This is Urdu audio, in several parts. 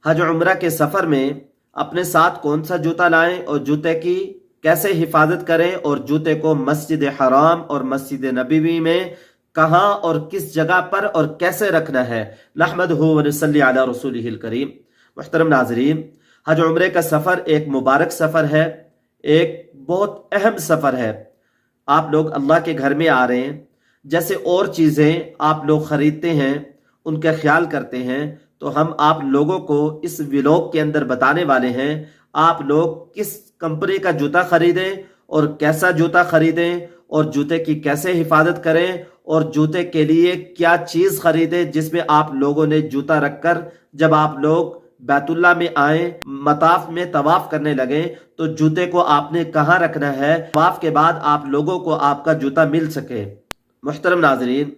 حج عمرہ کے سفر میں اپنے ساتھ کون سا جوتا لائیں اور جوتے کی کیسے حفاظت کریں، اور جوتے کو مسجد حرام اور مسجد نبوی میں کہاں اور کس جگہ پر اور کیسے رکھنا ہے۔ نحمدہ و نصلی علی رسولہ الکریم۔ محترم ناظرین، حج عمرے کا سفر ایک مبارک سفر ہے، ایک بہت اہم سفر ہے۔ آپ لوگ اللہ کے گھر میں آ رہے ہیں، جیسے اور چیزیں آپ لوگ خریدتے ہیں، ان کا خیال کرتے ہیں، تو ہم آپ لوگوں کو اس ولاگ کے اندر بتانے والے ہیں آپ لوگ کس کمپنی کا جوتا خریدیں اور کیسا جوتا خریدیں، اور جوتے کی کیسے حفاظت کریں، اور جوتے کے لیے کیا چیز خریدیں جس میں آپ لوگوں نے جوتا رکھ کر جب آپ لوگ بیت اللہ میں آئیں، مطاف میں طواف کرنے لگیں، تو جوتے کو آپ نے کہاں رکھنا ہے، طواف کے بعد آپ لوگوں کو آپ کا جوتا مل سکے۔ محترم ناظرین،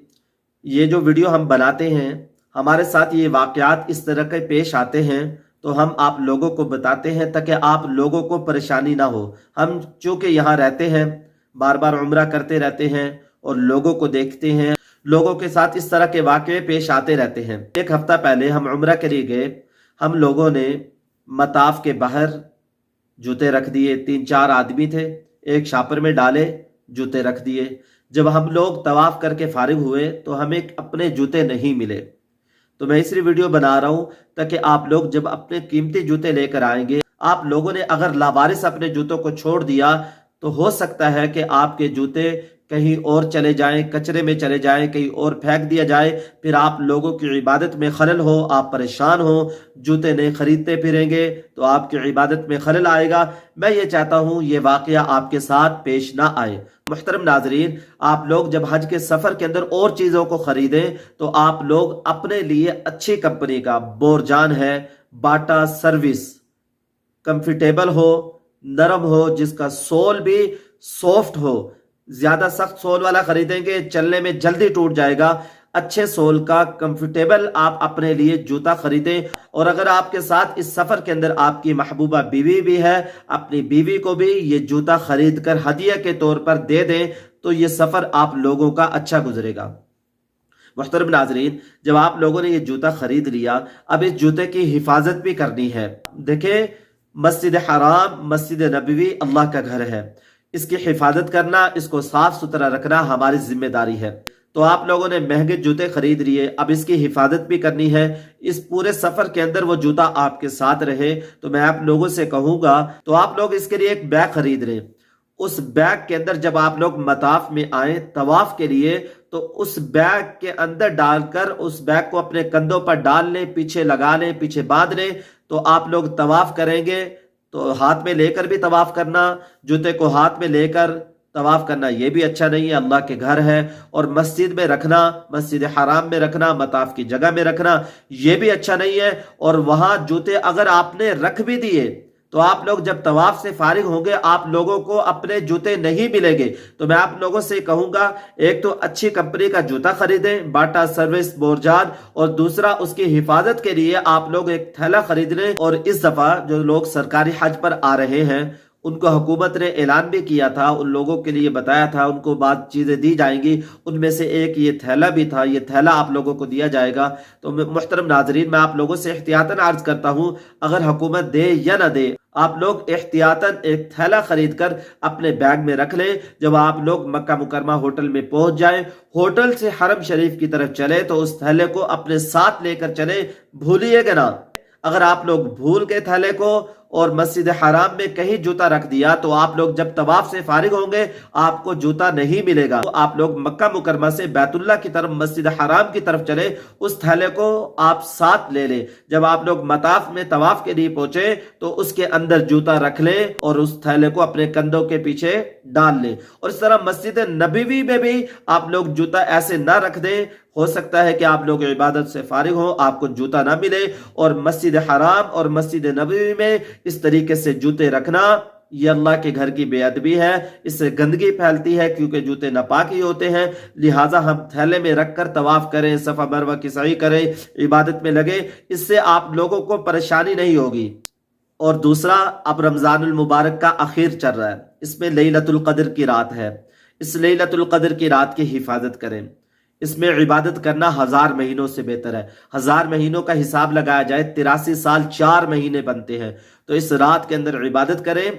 یہ جو ویڈیو ہم بناتے ہیں، ہمارے ساتھ یہ واقعات اس طرح کے پیش آتے ہیں، تو ہم آپ لوگوں کو بتاتے ہیں تاکہ آپ لوگوں کو پریشانی نہ ہو۔ ہم چونکہ یہاں رہتے ہیں، بار بار عمرہ کرتے رہتے ہیں اور لوگوں کو دیکھتے ہیں، لوگوں کے ساتھ اس طرح کے واقعے پیش آتے رہتے ہیں۔ ایک ہفتہ پہلے ہم عمرہ کے لیے گئے، ہم لوگوں نے مطاف کے باہر جوتے رکھ دیے، 3-4 آدمی تھے، ایک شاپر میں ڈالے، جوتے رکھ دیے۔ جب ہم لوگ طواف کر کے فارغ ہوئے تو ہمیں اپنے جوتے نہیں ملے، تو میں اس لیے ویڈیو بنا رہا ہوں تاکہ آپ لوگ جب اپنے قیمتی جوتے لے کر آئیں گے، آپ لوگوں نے اگر لاوارث اپنے جوتوں کو چھوڑ دیا تو ہو سکتا ہے کہ آپ کے جوتے کہیں اور چلے جائیں، کچرے میں چلے جائیں، کہیں اور پھینک دیا جائے، پھر آپ لوگوں کی عبادت میں خلل ہو، آپ پریشان ہو، جوتے نہیں خریدتے پھریں گے تو آپ کی عبادت میں خلل آئے گا۔ میں یہ چاہتا ہوں یہ واقعہ آپ کے ساتھ پیش نہ آئے۔ محترم ناظرین، آپ لوگ جب حج کے سفر کے اندر اور چیزوں کو خریدیں تو آپ لوگ اپنے لیے اچھی کمپنی کا، بورجان ہے، باٹا سروس، کمفرٹیبل ہو، نرم ہو، جس کا سول بھی سافٹ ہو۔ زیادہ سخت سول والا خریدیں گے چلنے میں جلدی ٹوٹ جائے گا۔ اچھے سول کا کمفرٹیبل آپ اپنے لیے جوتا خریدیں، اور اگر آپ کے ساتھ اس سفر کے اندر آپ کی محبوبہ بیوی بھی ہے، اپنی بیوی کو بھی یہ جوتا خرید کر ہدیہ کے طور پر دے دیں تو یہ سفر آپ لوگوں کا اچھا گزرے گا۔ محترم ناظرین، جب آپ لوگوں نے یہ جوتا خرید لیا، اب اس جوتے کی حفاظت بھی کرنی ہے۔ دیکھیں، مسجد حرام، مسجد نبوی اللہ کا گھر ہے، اس کی حفاظت کرنا، اس کو صاف ستھرا رکھنا ہماری ذمہ داری ہے۔ تو آپ لوگوں نے مہنگے جوتے خرید لیے، اب اس کی حفاظت بھی کرنی ہے۔ اس پورے سفر کے اندر وہ جوتا آپ کے ساتھ رہے، تو میں آپ لوگوں سے کہوں گا تو آپ لوگ اس کے لیے ایک بیگ خرید لیں۔ اس بیگ کے اندر جب آپ لوگ مطاف میں آئیں طواف کے لیے، تو اس بیگ کے اندر ڈال کر اس بیگ کو اپنے کندھوں پر ڈال لیں، پیچھے لگا لیں، پیچھے باندھ لیں، تو آپ لوگ طواف کریں گے تو ہاتھ میں لے کر بھی طواف کرنا، جوتے کو ہاتھ میں لے کر طواف کرنا یہ بھی اچھا نہیں ہے۔ اللہ کے گھر ہے، اور مسجد میں رکھنا، مسجد حرام میں رکھنا، مطاف کی جگہ میں رکھنا یہ بھی اچھا نہیں ہے۔ اور وہاں جوتے اگر آپ نے رکھ بھی دیے تو آپ لوگ جب طواف سے فارغ ہوں گے آپ لوگوں کو اپنے جوتے نہیں ملیں گے۔ تو میں آپ لوگوں سے کہوں گا، ایک تو اچھی کمپنی کا جوتا خریدیں، باٹا سروس، بورجان، اور دوسرا اس کی حفاظت کے لیے آپ لوگ ایک تھیلا خرید لیں۔ اور اس دفعہ جو لوگ سرکاری حج پر آ رہے ہیں ان کو حکومت نے اعلان بھی کیا تھا، ان لوگوں کے لیے بتایا تھا ان کو بعض چیزیں دی جائیں گی، ان میں سے ایک یہ تھیلا بھی تھا، یہ تھیلا آپ لوگوں کو دیا جائے گا۔ تو محترم ناظرین، میں آپ لوگوں سے احتیاطاً عرض کرتا ہوں، اگر حکومت دے یا نہ دے، آپ لوگ احتیاطاً ایک تھیلا خرید کر اپنے بیگ میں رکھ لیں۔ جب آپ لوگ مکہ مکرمہ ہوٹل میں پہنچ جائیں، ہوٹل سے حرم شریف کی طرف چلے تو اس تھیلے کو اپنے ساتھ لے کر چلیں، بھولیے گا نہ۔ اگر آپ لوگ بھول گئے تھیلے کو اور مسجد حرام میں کہیں جوتا رکھ دیا تو آپ لوگ جب طواف سے فارغ ہوں گے آپ کو جوتا نہیں ملے گا۔ آپ لوگ مکہ مکرمہ سے بیت اللہ کی طرف، مسجد حرام کی طرف چلے، اس تھیلے کو آپ ساتھ لے لیں۔ جب آپ لوگ مطاف میں طواف کے لیے پہنچے تو اس کے اندر جوتا رکھ لیں اور اس تھیلے کو اپنے کندھوں کے پیچھے ڈال لیں۔ اور اس طرح مسجد نبوی میں بھی آپ لوگ جوتا ایسے نہ رکھ دیں، ہو سکتا ہے کہ آپ لوگ عبادت سے فارغ ہوں، آپ کو جوتا نہ ملے۔ اور مسجد حرام اور مسجد نبوی میں اس طریقے سے جوتے رکھنا یہ اللہ کے گھر کی بے ادبی ہے، اس سے گندگی پھیلتی ہے، کیونکہ جوتے ناپاک ہی ہوتے ہیں۔ لہٰذا ہم تھیلے میں رکھ کر طواف کریں، صفا مروہ کی سعی کریں، عبادت میں لگے، اس سے آپ لوگوں کو پریشانی نہیں ہوگی۔ اور دوسرا، اب رمضان المبارک کا آخر چل رہا ہے، اس میں لیلۃ القدر کی رات ہے، اس لیلۃ القدر کی رات کی حفاظت کریں۔ اس میں عبادت کرنا 1000 مہینوں سے بہتر ہے۔ 1000 مہینوں کا حساب لگایا جائے 83 سال 4 مہینے بنتے ہیں۔ تو اس رات کے اندر عبادت کریں،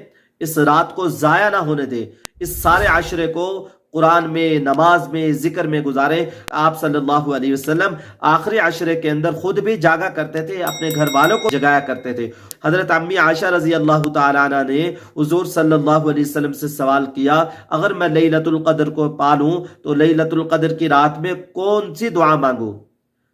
اس رات کو ضائع نہ ہونے دیں، اس سارے عشرے کو قرآن میں، نماز میں، ذکر میں گزاریں۔ آپ صلی اللہ علیہ وسلم آخری عشرے کے اندر خود بھی جاگا کرتے تھے، اپنے گھر والوں کو جگایا کرتے تھے۔ حضرت امی عائشہ رضی اللہ تعالیٰ عنہ نے حضور صلی اللہ علیہ وسلم سے سوال کیا، اگر میں لیلۃ القدر کو پالوں تو لیلۃ القدر کی رات میں کون سی دعا مانگوں؟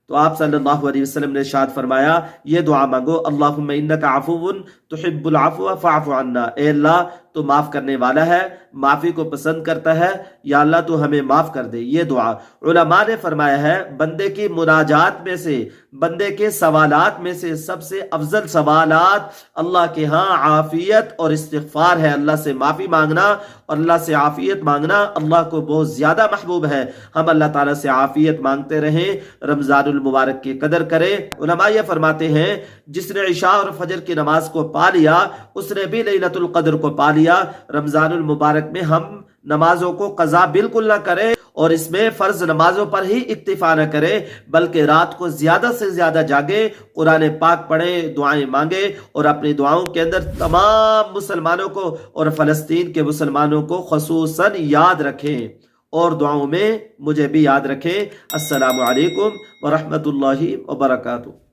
تو آپ صلی اللہ علیہ وسلم نے ارشاد فرمایا، یہ دعا مانگو، اللہم انک عفو تحب العفو فاعف عنا، اے اللہ تو معاف کرنے والا ہے، معافی کو پسند کرتا ہے، یا اللہ تو ہمیں معاف کر دے۔ یہ دعا علماء نے فرمایا ہے بندے کی مناجات میں سے، بندے کے سوالات میں سے سب سے افضل سوالات اللہ کے ہاں عافیت اور استغفار ہے۔ اللہ سے معافی مانگنا اور اللہ سے عافیت مانگنا اللہ کو بہت زیادہ محبوب ہے۔ ہم اللہ تعالیٰ سے عافیت مانگتے رہیں، رمضان المبارک کی قدر کریں۔ علماء یہ فرماتے ہیں جس نے عشاء اور فجر کی نماز کو پا لیا اس نے بھی لیلۃ القدر کو پا لیا۔ رمضان المبارک میں ہم نمازوں کو قضا بالکل نہ کریں اور اس میں فرض نمازوں پر ہی اکتفا نہ کریں، بلکہ رات کو زیادہ سے زیادہ جاگیں، قرآن پاک پڑھیں، دعائیں مانگیں اور اپنی دعاؤں کے اندر تمام مسلمانوں کو اور فلسطین کے مسلمانوں کو خصوصاً یاد رکھیں اور دعاؤں میں مجھے بھی یاد رکھیں۔ السلام علیکم ورحمۃ اللہ وبرکاتہ۔